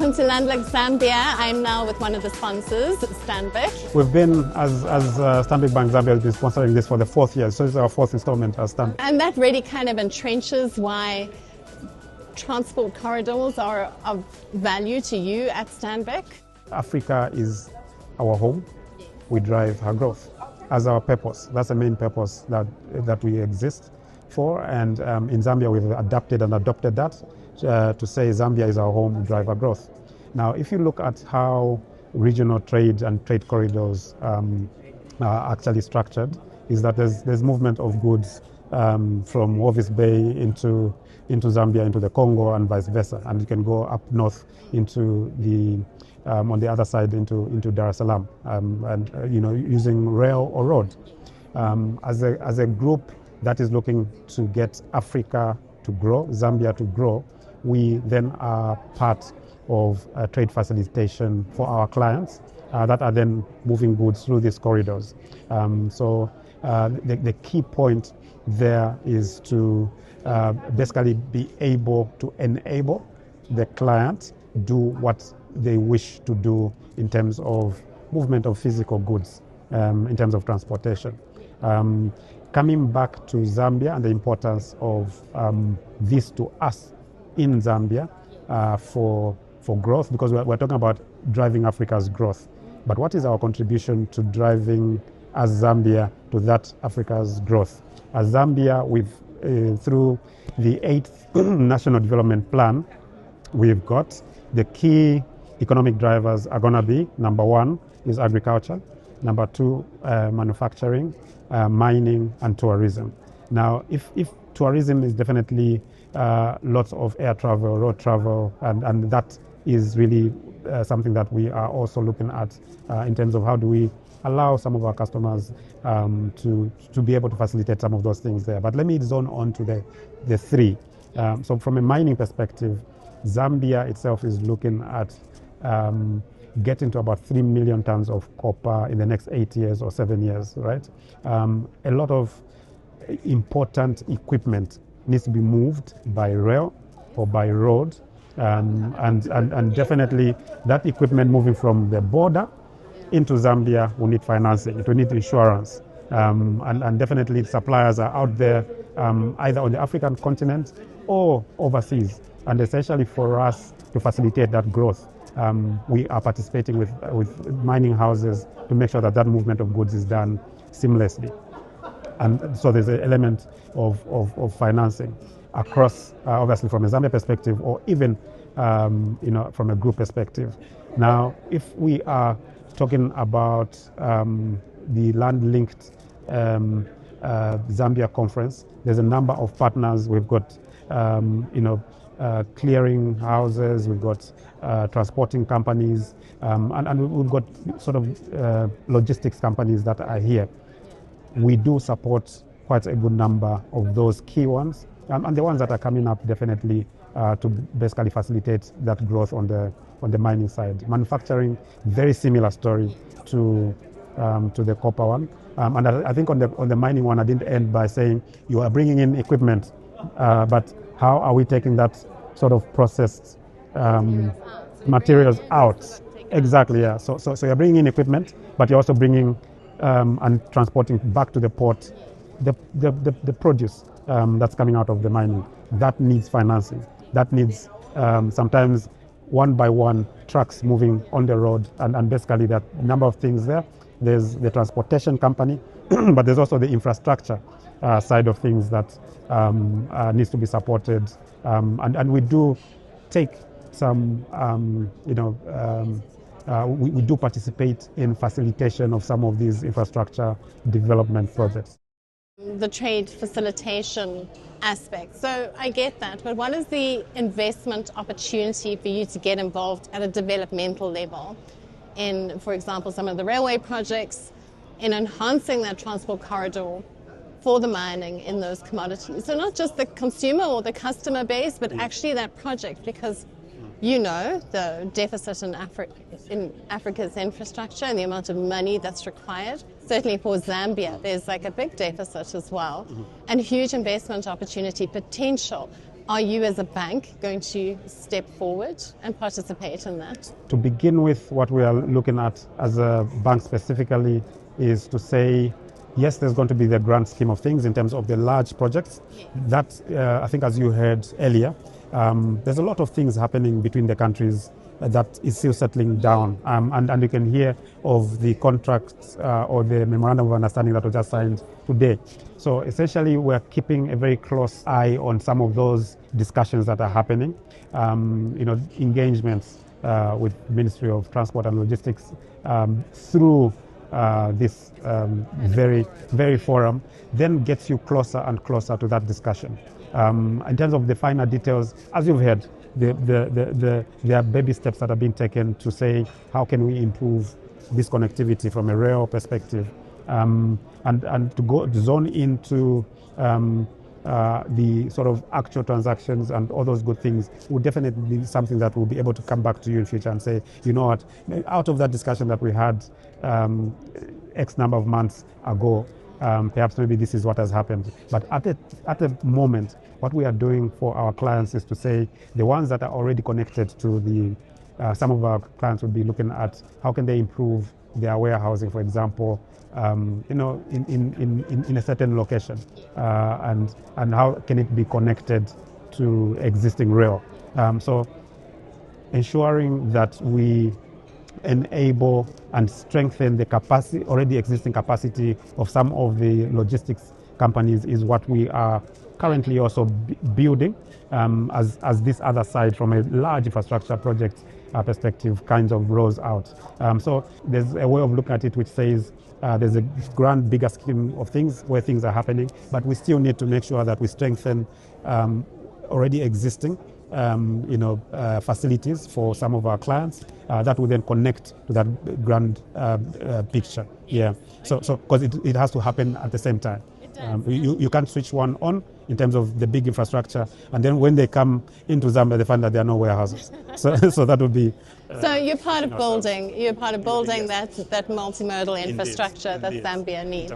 welcome to Land-Linked Zambia. I'm now with one of the sponsors, Stanbic. We've been, as Stanbic Bank Zambia, has been sponsoring this for the 4th year, so it's our 4th installment as Stanbic. And that really kind of entrenches why transport corridors are of value to you at Stanbic. Africa is our home. We drive our growth as our purpose. That's the main purpose that we exist for. And in Zambia, we've adapted and adopted that to say Zambia is our home, we drive our growth. Now, if you look at how regional trade and trade corridors are actually structured, is that there's movement of goods from Walvis Bay into Zambia, into the Congo, and vice versa. And you can go up north into the on the other side into Dar es Salaam, and using rail or road. As a group that is looking to get Africa to grow, Zambia to grow, we then are part of trade facilitation for our clients that are then moving goods through these corridors. So the key point there is to basically be able to enable the client do what they wish to do in terms of movement of physical goods, in terms of transportation. Coming back to Zambia and the importance of this to us in Zambia for growth, because we're talking about driving Africa's growth. But what is our contribution to driving as Zambia to that Africa's growth? As Zambia, through the 8th National Development Plan, we've got the key economic drivers are going to be, number 1 is agriculture, number 2 manufacturing, mining, and tourism. Now, if tourism is definitely lots of air travel, road travel, and that is really something that we are also looking at in terms of how do we allow some of our customers to be able to facilitate some of those things there. But let me zone on to the 3. So from a mining perspective, Zambia itself is looking at getting to about 3 million tons of copper in the next 8 years or 7 years, right? A lot of important equipment needs to be moved by rail or by road, and definitely that equipment moving from the border into Zambia will need financing, it will need insurance, and definitely suppliers are out there either on the African continent or overseas. And essentially for us to facilitate that growth, we are participating with mining houses to make sure that movement of goods is done seamlessly. And so there's an element of financing across, obviously from a Zambia perspective, or even from a group perspective. Now, if we are talking about the Land-Linked Zambia Conference, there's a number of partners. We've got clearing houses, we've got transporting companies, and we've got sort of logistics companies that are here. We do support quite a good number of those key ones, and the ones that are coming up definitely to basically facilitate that growth on the mining side. Manufacturing, very similar story to the copper one, and I think on the mining one, I didn't end by saying you are bringing in equipment, but how are we taking that sort of processed materials out? Exactly, yeah. So you're bringing in equipment, but you're also bringing and transporting back to the port the produce that's coming out of the mining. That needs financing. That needs sometimes one by one trucks moving on the road, and basically that number of things there. There's the transportation company, but there's also the infrastructure side of things that needs to be supported, and we do take some we do participate in facilitation of some of these infrastructure development projects. The trade facilitation aspect. So I get that, but what is the investment opportunity for you to get involved at a developmental level in, for example, some of the railway projects, in enhancing that transport corridor for the mining in those commodities? So not just the consumer or the customer base, but actually that project, because the deficit in Africa's infrastructure and the amount of money that's required. Certainly for Zambia, there's like a big deficit as well, and huge investment opportunity potential. Are you as a bank going to step forward and participate in that? To begin with, what we are looking at as a bank specifically is to say, yes, there's going to be the grand scheme of things in terms of the large projects. That, I think as you heard earlier, there's a lot of things happening between the countries that is still settling down. And you can hear of the contracts or the memorandum of understanding that was just signed today. So essentially, we're keeping a very close eye on some of those discussions that are happening. Engagements with Ministry of Transport and Logistics through this very forum then gets you closer and closer to that discussion. In terms of the finer details, as you've heard, there are baby steps that are being taken to say how can we improve this connectivity from a rail perspective, and to zone into the sort of actual transactions and all those good things will definitely be something that we'll be able to come back to you in future and say, you know what, out of that discussion that we had X number of months ago, perhaps maybe this is what has happened. But at the moment, what we are doing for our clients is to say the ones that are already connected to the, some of our clients will be looking at how can they improve their warehousing, for example, in a certain location, and how can it be connected to existing rail. So ensuring that we enable and strengthen the capacity, already existing capacity of some of the logistics companies is what we are currently also building as this other side from a large infrastructure project perspective kinds of rolls out. So there's a way of looking at it which says there's a grand, bigger scheme of things where things are happening, but we still need to make sure that we strengthen already existing facilities for some of our clients that will then connect to that grand picture. Yeah. So because it has to happen at the same time. You can't switch one on in terms of the big infrastructure, and then when they come into Zambia, they find that there are no warehouses. So that would be. So you're part of building. You're part of building that multimodal infrastructure that Zambia needs.